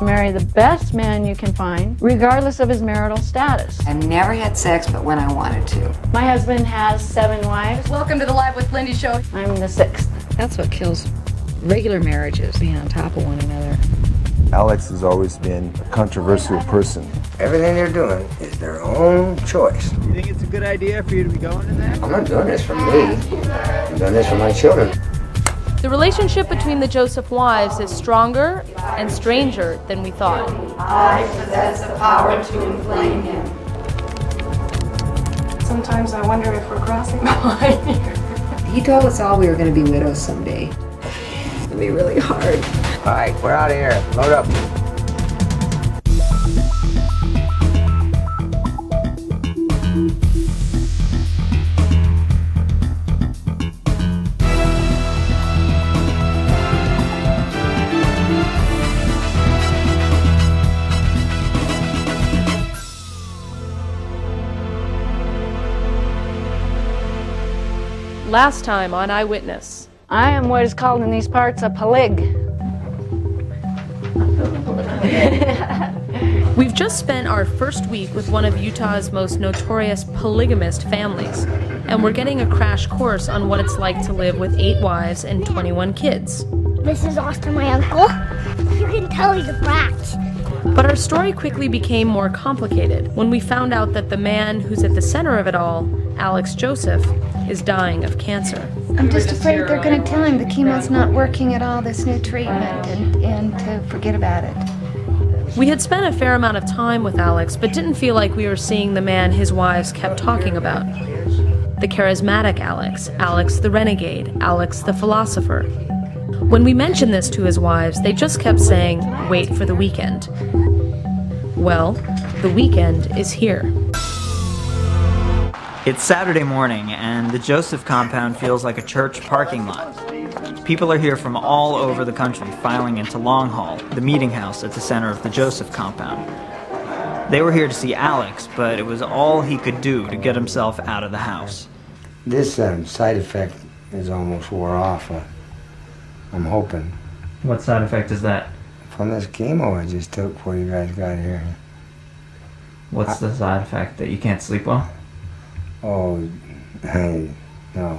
Marry the best man you can find, regardless of his marital status. I never had sex but when I wanted to. My husband has 7 wives. Welcome to the Live with Lindy show. I'm the 6th. That's what kills regular marriages, being on top of one another. Alex has always been a controversial person. Everything they're doing is their own choice. You think it's a good idea for you to be going in there? I'm not doing this for me. I'm doing this for my children. The relationship between the Joseph wives is stronger and stranger than we thought. I possess the power to inflame him. Sometimes I wonder if we're crossing the line here. He told us all we were going to be widows someday. It's going to be really hard. All right, we're out of here. Load up. Last time on Eyewitness. I am what is called in these parts a polyg. We've just spent our first week with one of Utah's most notorious polygamist families, and we're getting a crash course on what it's like to live with 8 wives and 21 kids. This is Austin, my uncle. You can tell he's a brat. But our story quickly became more complicated when we found out that the man who's at the center of it all, Alex Joseph, is dying of cancer. I'm just afraid they're going to tell him the chemo's not working at all, this new treatment, and to forget about it. We had spent a fair amount of time with Alex, but didn't feel like we were seeing the man his wives kept talking about. The charismatic Alex, Alex the renegade, Alex the philosopher. When we mentioned this to his wives, they just kept saying, wait for the weekend. Well, the weekend is here. It's Saturday morning, and the Joseph compound feels like a church parking lot. People are here from all over the country filing into Long Hall, the meeting house at the center of the Joseph compound. They were here to see Alex, but it was all he could do to get himself out of the house. This side effect is almost wore off. I'm hoping. What side effect is that? From this chemo I just took before you guys got here. What's the side effect? That you can't sleep well? Oh, hey, no.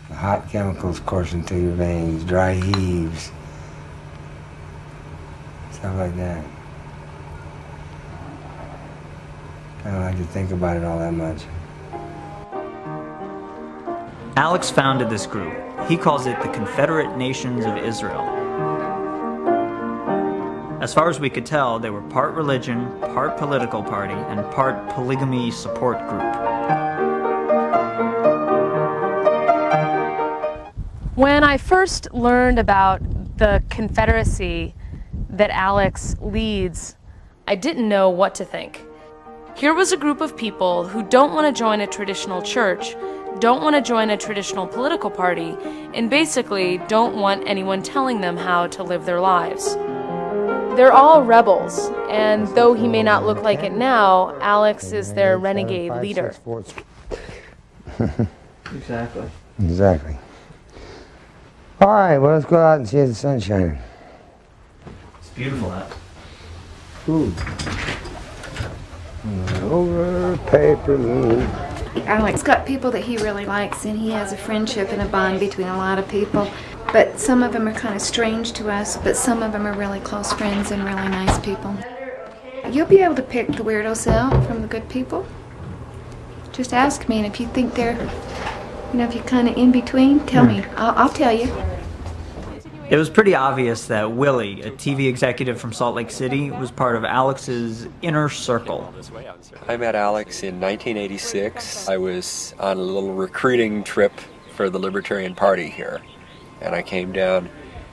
The hot chemicals coursing through your veins, dry heaves, stuff like that. I don't like to think about it all that much. Alex founded this group. He calls it the Confederate Nations of Israel. As far as we could tell, they were part religion, part political party, and part polygamy support group. When I first learned about the confederacy that Alex leads, I didn't know what to think. Here was a group of people who don't want to join a traditional church, don't want to join a traditional political party, and basically don't want anyone telling them how to live their lives. They're all rebels, and though he may not look like it now, Alex is their renegade leader. Exactly. Exactly. All right, well, let's go out and see the sun shining. It's beautiful out. Ooh. Over paper moon. Alex got people that he really likes, and he has a friendship and a bond between a lot of people. But some of them are kind of strange to us, but some of them are really close friends and really nice people. You'll be able to pick the weirdos out from the good people. Just ask me, and if you think they're, if you're kind of in between, tell me. I'll tell you. It was pretty obvious that Willie, a TV executive from Salt Lake City, was part of Alex's inner circle. I met Alex in 1986. I was on a little recruiting trip for the Libertarian Party here. And I came down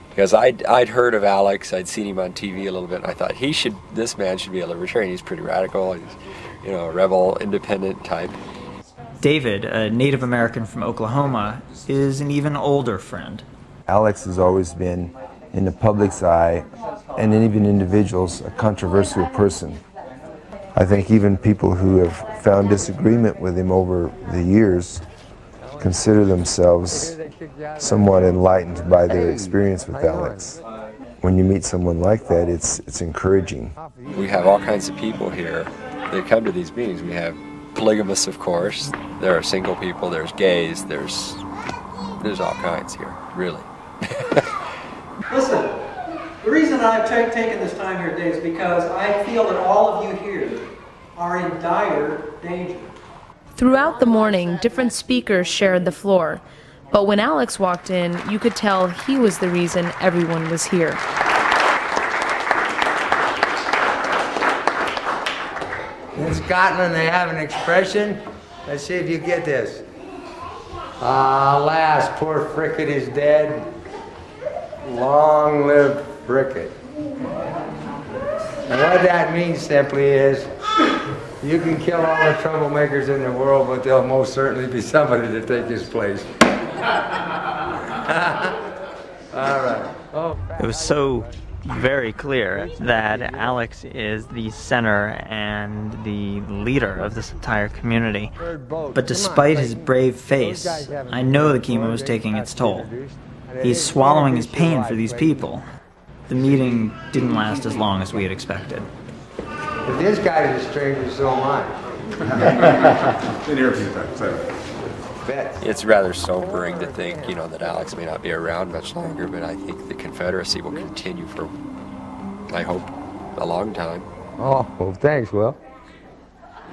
because I'd heard of Alex. I'd seen him on TV a little bit, and I thought this man should be a libertarian. He's pretty radical. He's, a rebel, independent type. David, a Native American from Oklahoma, is an even older friend. Alex has always been, in the public's eye, and even individuals, a controversial person. I think even people who have found disagreement with him over the years consider themselves somewhat enlightened by their experience with Alex. when you meet someone like that, it's encouraging. We have all kinds of people here that come to these meetings. We have polygamists, of course. There are single people, there's gays, there's all kinds here, really. Listen, the reason I've taken this time here today is because I feel that all of you here are in dire danger. Throughout the morning, different speakers shared the floor. But when Alex walked in, you could tell he was the reason everyone was here. In Scotland, they have an expression. Let's see if you get this. Alas, poor Fricket is dead. Long live Fricket. And what that means simply is, you can kill all the troublemakers in the world, but there'll most certainly be somebody to take his place. All right. Oh. It was so very clear that Alex is the center and the leader of this entire community. But despite his brave face, I know the chemo is taking its toll. He's swallowing his pain for these people. The meeting didn't last as long as we had expected. If this guy's a stranger, so am I. Been here a few times. It's rather sobering to think, that Alex may not be around much longer, but I think the Confederacy will continue for, I hope, a long time. Oh, well, thanks, Will.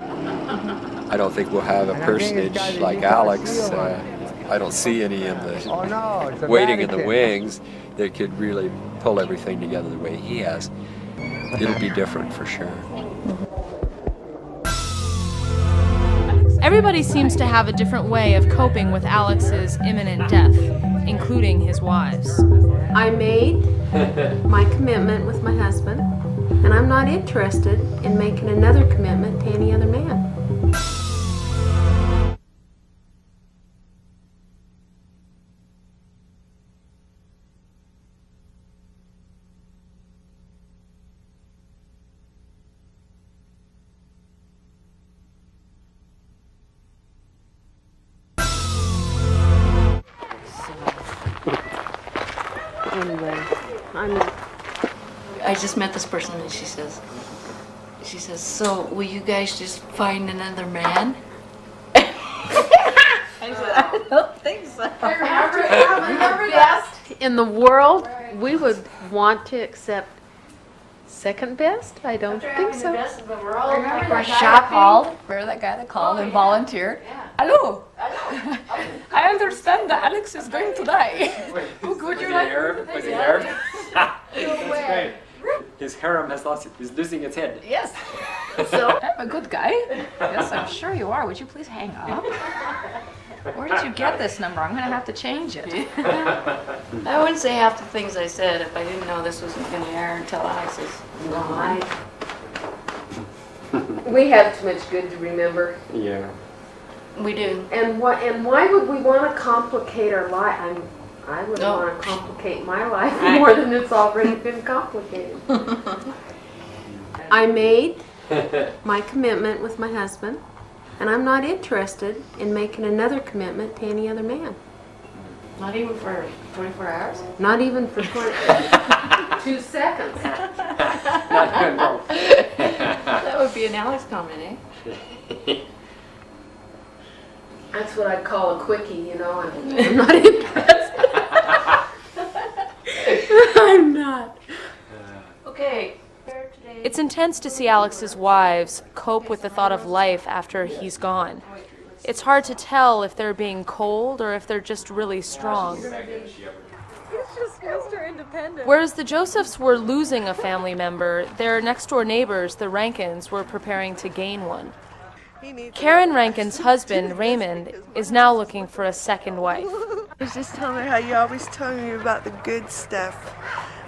I don't think we'll have a personage like Alex. I don't see any in the waiting in the wings that could really pull everything together the way he has. It'll be different for sure. Everybody seems to have a different way of coping with Alex's imminent death, including his wives. I made my commitment with my husband, and I'm not interested in making another commitment to any other man. Anyway, I just met this person and she says, so will you guys just find another man? I said, I don't think so. Remember best in the world, we would want to accept second best? I don't think so. Best in the world. Remember that guy that called and volunteered? Hello. I understand that Alex is going to die. Was he Arab? Was he Arab? That's great. His harem is losing its head. Yes. So I'm a good guy. Yes, I'm sure you are. Would you please hang up? Where did you get this number? I'm going to have to change it. I wouldn't say half the things I said if I didn't know this wasn't going to air until Alex is gone. We have too much good to remember. Yeah. We do. And why would we want to complicate our life? I wouldn't want to complicate my life more than it's already been complicated. I made my commitment with my husband, and I'm not interested in making another commitment to any other man. Not even for 24 hours? Not even for 2 seconds. That would be an Alex comment, eh? That's what I'd call a quickie, I'm not interested. I'm not. Okay. It's intense to see Alex's wives cope with the thought of life after he's gone. It's hard to tell if they're being cold or if they're just really strong. Whereas the Josephs were losing a family member, their next-door neighbors, the Rankins, were preparing to gain one. Karen Rankin's husband, Raymond, is now looking for a second wife. I was just telling her how you always tell me about the good stuff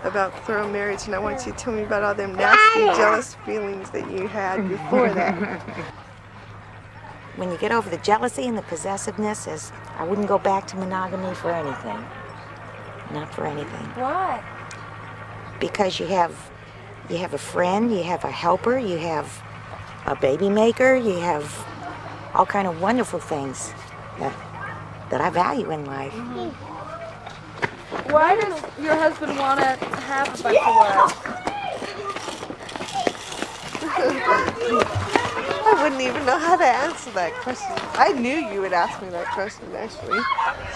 about thorough marriage, and I want you to tell me about all them nasty, jealous feelings that you had before that. When you get over the jealousy and the possessiveness, I wouldn't go back to monogamy for anything. Not for anything. Why? Because you have a friend, you have a helper, you have a baby maker, you have all kind of wonderful things that I value in life. Why does your husband want to have a bunch of wives? I wouldn't even know how to answer that question. I knew you would ask me that question, actually.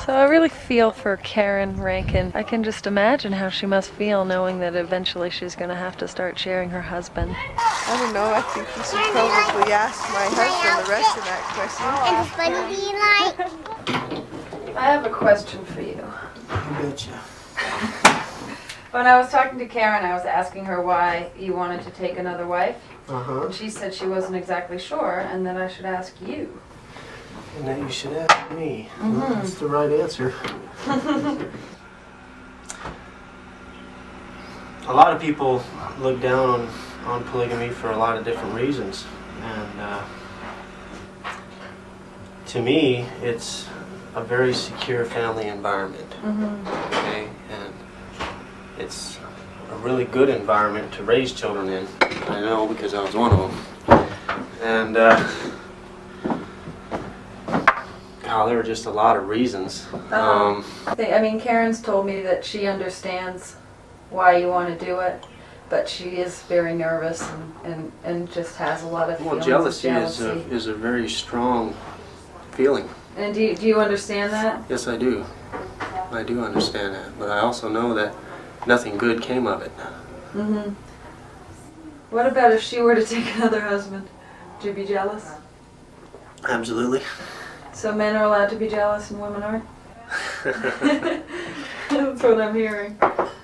So I really feel for Karen Rankin. I can just imagine how she must feel knowing that eventually she's going to have to start sharing her husband. I don't know. I think you should probably ask my husband the rest of that question. And funny do you like? I have a question for you. I betcha. When I was talking to Karen, I was asking her why you wanted to take another wife. Uh-huh. And she said she wasn't exactly sure, and that I should ask you. And that you should ask me. Mm-hmm. Well, that's the right answer. A lot of people look down on polygamy for a lot of different reasons. And to me, it's a very secure family environment. Mm-hmm. Okay? And it's a really good environment to raise children in. I know because I was one of them. And God, there were just a lot of reasons. I mean, Karen's told me that she understands why you want to do it, but she is very nervous and just has a lot of feelings. Well, jealousy is a very strong feeling. And do you understand that? Yes, I do. I do understand that, but I also know that nothing good came of it. Mm-hmm. What about if she were to take another husband? Would you be jealous? Absolutely. So men are allowed to be jealous and women aren't? That's what I'm hearing.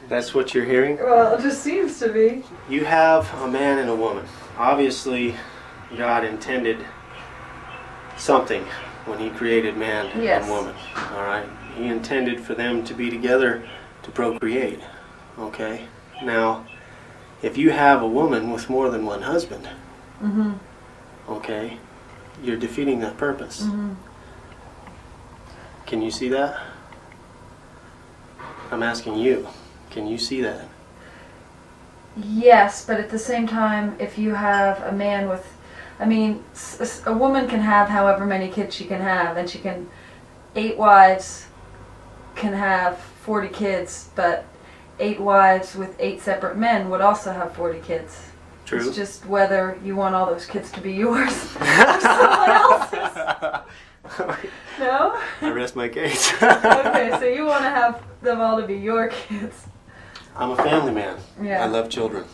That's what you're hearing? Well, it just seems to be. You have a man and a woman. Obviously, God intended something when He created man and woman. All right? He intended for them to be together to procreate. Okay? Now, if you have a woman with more than one husband, Mm-hmm. okay, you're defeating that purpose. Mm-hmm. Can you see that? I'm asking you. Can you see that? Yes, but at the same time, if you have a man with, I mean, a woman can have however many kids she can have, and she can, 8 wives can have 40 kids, but 8 wives with 8 separate men would also have 40 kids. True. It's just whether you want all those kids to be yours or someone else's. No? I rest my case. Okay, so you want to have them all to be your kids. I'm a family man. Yeah. I love children.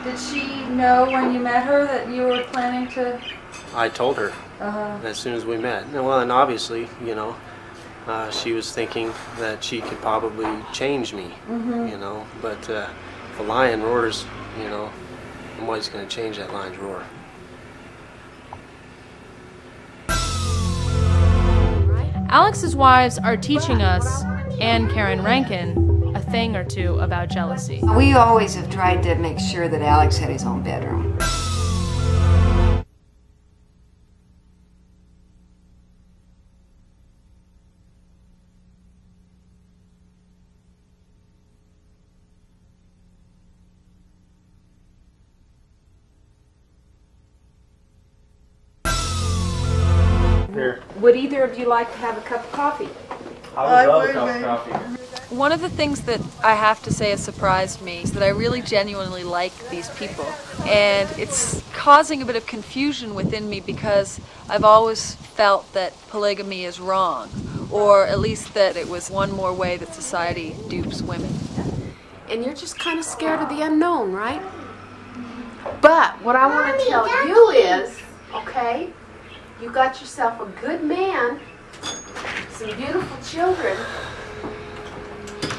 Did she know when you met her that you were planning to? I told her as soon as we met. Well, and obviously, you know, she was thinking that she could probably change me, you know, but if a lion roars, you know, I'm always going to change that lion's roar. Alex's wives are teaching us, and Karen Rankin, a thing or two about jealousy. We always have tried to make sure that Alex had his own bedroom. Here. Would either of you like to have a cup of coffee? I would love a cup of coffee. One of the things that I have to say has surprised me is that I really genuinely like these people. And it's causing a bit of confusion within me because I've always felt that polygamy is wrong, or at least that it was one more way that society dupes women. And you're just kind of scared of the unknown, right? But what I want to tell you is, okay, you got yourself a good man, some beautiful children,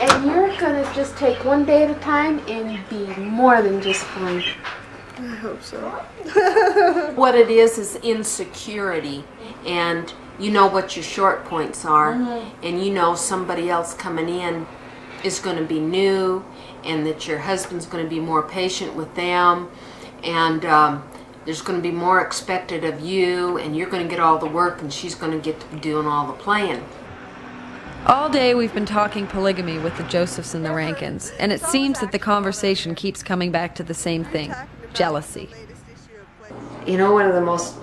and you're going to just take one day at a time and be more than just fine. I hope so. What it is insecurity, and you know what your short points are, and you know somebody else coming in is going to be new, and that your husband's going to be more patient with them, and there's going to be more expected of you, and you're going to get all the work, and she's going to get to be doing all the playing. All day we've been talking polygamy with the Josephs and the Rankins, and it seems that the conversation keeps coming back to the same thing, jealousy. You know, one of the most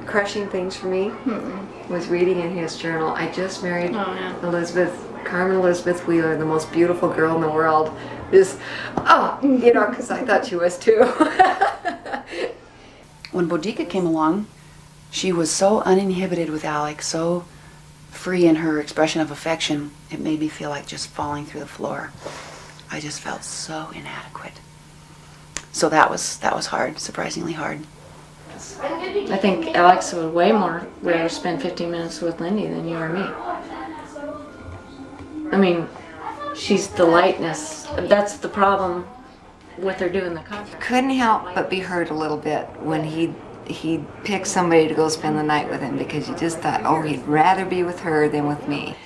crushing things for me was reading in his journal, I just married Carmen Elizabeth Wheeler, the most beautiful girl in the world. Just, you know, because I thought she was too. When Boudica came along, she was so uninhibited with Alex, so free in her expression of affection, it made me feel like just falling through the floor. I just felt so inadequate. So that was hard, surprisingly hard. I think Alex would way more rather spend 15 minutes with Lindy than you or me. I mean, she's the lightness. That's the problem with her doing the contract. Couldn't help but be hurt a little bit when he picked somebody to go spend the night with him, because you just thought, oh, he'd rather be with her than with me.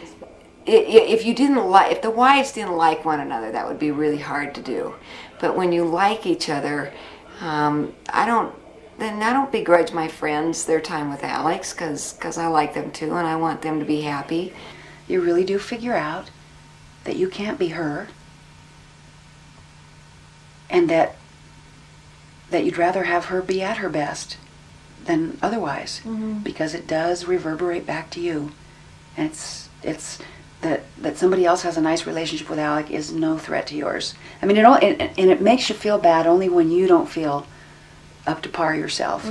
If the wives didn't like one another, that would be really hard to do. But when you like each other, I don't begrudge my friends their time with Alex, because I like them too and I want them to be happy. You really do figure out that you can't be her, and that you'd rather have her be at her best than otherwise, because it does reverberate back to you. And it's that somebody else has a nice relationship with Alec is no threat to yours. I mean, and it makes you feel bad only when you don't feel up to par yourself.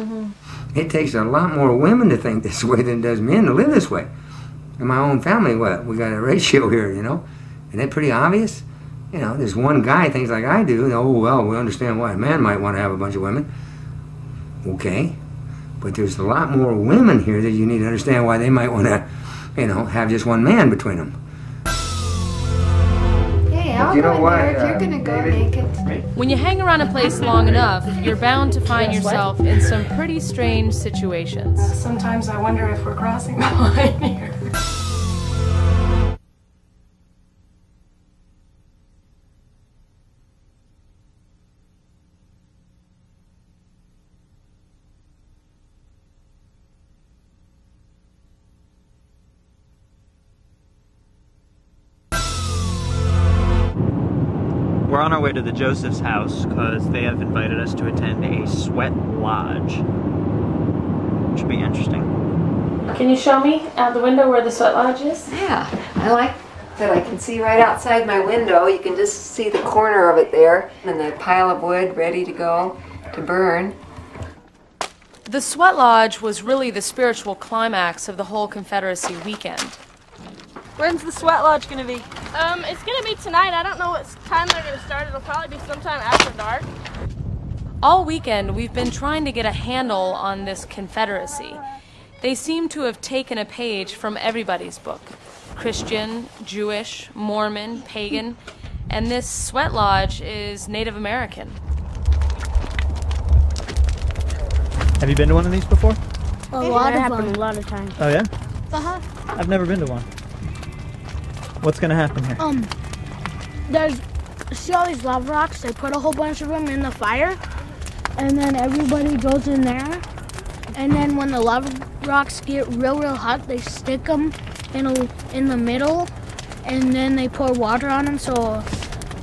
It takes a lot more women to think this way than it does men to live this way. In my own family, we got a ratio here, you know? Isn't that pretty obvious? You know, there's one guy thinks like I do. Oh, well, we understand why a man might want to have a bunch of women. Okay. But there's a lot more women here that you need to understand why they might want to, you know, have just one man between them. Hey, I'll go in there if you're going to go naked. When you hang around a place long enough, you're bound to find yourself in some pretty strange situations. Sometimes I wonder if we're crossing the line here. We're on our way to the Joseph's house because they have invited us to attend a sweat lodge. Should be interesting. Can you show me out the window where the sweat lodge is? Yeah, I like that I can see right outside my window. You can just see the corner of it there, and the pile of wood ready to go to burn. The sweat lodge was really the spiritual climax of the whole Confederacy weekend. When's the sweat lodge going to be? It's going to be tonight. I don't know what time they're going to start. It'll probably be sometime after dark. All weekend, we've been trying to get a handle on this Confederacy. They seem to have taken a page from everybody's book. Christian, Jewish, Mormon, pagan, and this sweat lodge is Native American. Have you been to one of these before? A lot of times. Oh yeah? Uh-huh. I've never been to one. What's gonna happen here? See all these lava rocks? They put a whole bunch of them in the fire, and then everybody goes in there, and then when the lava rocks get real hot, they stick them in the middle, and then they pour water on them, so a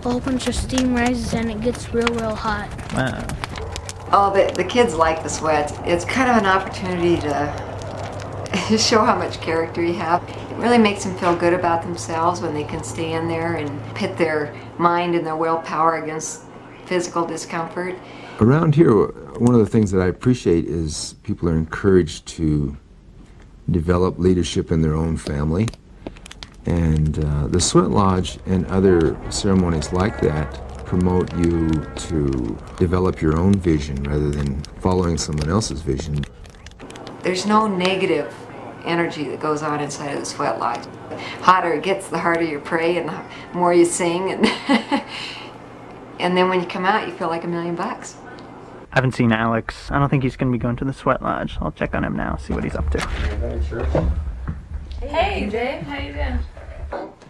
whole bunch of steam rises and it gets real hot. Wow. Oh, the kids like the sweat. It's kind of an opportunity to show how much character you have. It really makes them feel good about themselves when they can stay in there and pit their mind and their willpower against physical discomfort. Around here, one of the things that I appreciate is people are encouraged to develop leadership in their own family. And the sweat lodge and other ceremonies like that promote you to develop your own vision rather than following someone else's vision. There's no negative energy that goes on inside of the sweat lodge. The hotter it gets, the harder you pray and the more you sing, and and then when you come out, you feel like $1 million. I haven't seen Alex. I don't think he's going to be going to the sweat lodge. I'll check on him now, see what he's up to. Hey, Dave. How you doing?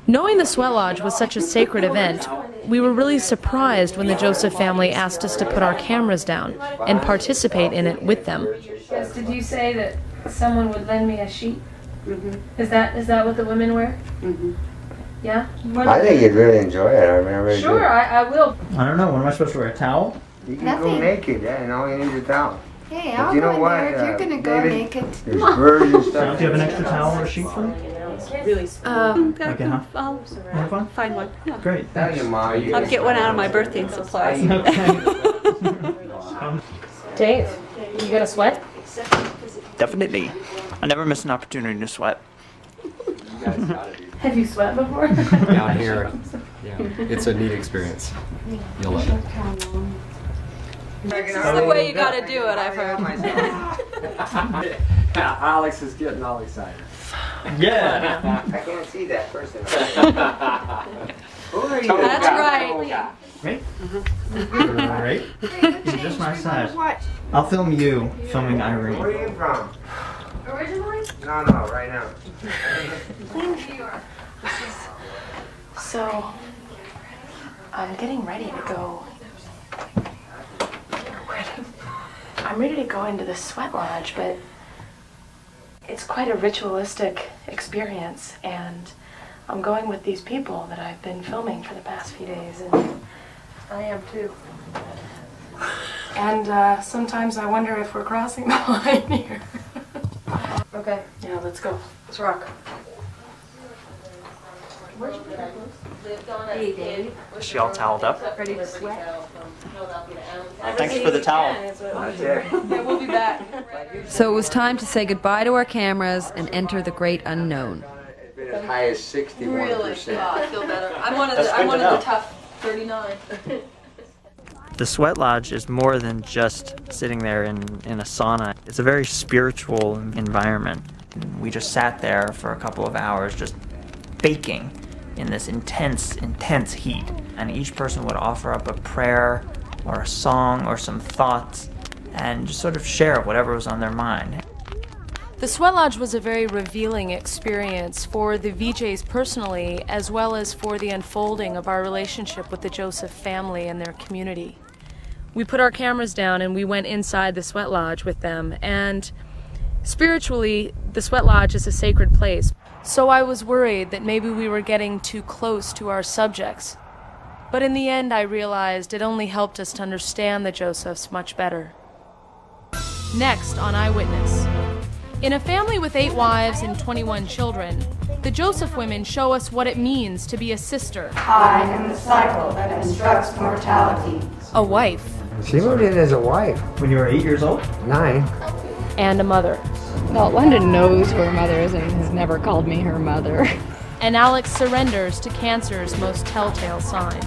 Knowing the sweat lodge was such a sacred event, we were really surprised when the Joseph family asked us to put our cameras down and participate in it with them. Yes, did you say that someone would lend me a sheet? Mm-hmm. Is that what the women wear? Mm-hmm. Yeah? I think you'd really enjoy it. I mean, I really Sure, do. I will. I don't know. What am I supposed to wear? A towel? You can go naked, yeah, and all you need is a towel. Hey, But I'll you know go in what, there if you're gonna go David? naked. There's birds and stuff. Do you have an extra towel or a sheet for me? Really Okay, huh? I'll Have fun? find one. Yeah. Great. Tell your Ma, you I'll get one out of my birthday supplies. Dave, you gonna sweat? Definitely. I never miss an opportunity to sweat. Have you sweat before? Down here, yeah, it's a neat experience. You'll love it. This is the way you gotta do it, I've heard. Alex is getting all excited. Yeah. I can't see that person. Who are you? That's right. Great. Great. You're just my size. I'll film you filming Irene. Where are you from? Originally? No, right now. New York. So, I'm getting ready to go. I'm ready to go into the sweat lodge, but it's quite a ritualistic experience, and I'm going with these people that I've been filming for the past few days, and I am too. And sometimes I wonder if we're crossing the line here. Okay, yeah, let's go. Let's rock. Hey, Dave. Is she all toweled up? Ready to sweat? Thanks for the towel. Yeah, we'll be back. So it was time to say goodbye to our cameras and enter the great unknown. As high as 61%. Really? Oh, I feel better. I'm one of That's the, good I'm one to of know. the tough 39. The sweat lodge is more than just sitting there in a sauna. It's a very spiritual environment. We just sat there for a couple of hours just baking in this intense, intense heat. And each person would offer up a prayer or a song or some thoughts and just sort of share whatever was on their mind. The sweat lodge was a very revealing experience for the VJs personally, as well as for the unfolding of our relationship with the Joseph family and their community. We put our cameras down and we went inside the sweat lodge with them, and spiritually, the sweat lodge is a sacred place. So I was worried that maybe we were getting too close to our subjects. But in the end, I realized it only helped us to understand the Josephs much better. Next on Eyewitness. In a family with 8 wives and 21 children, the Joseph women show us what it means to be a sister. I am the cycle that instructs mortality. A wife. She moved in as a wife. When you were 8 years old? 9. And a mother. Well, London knows who her mother is and has never called me her mother. And Alex surrenders to cancer's most telltale sign.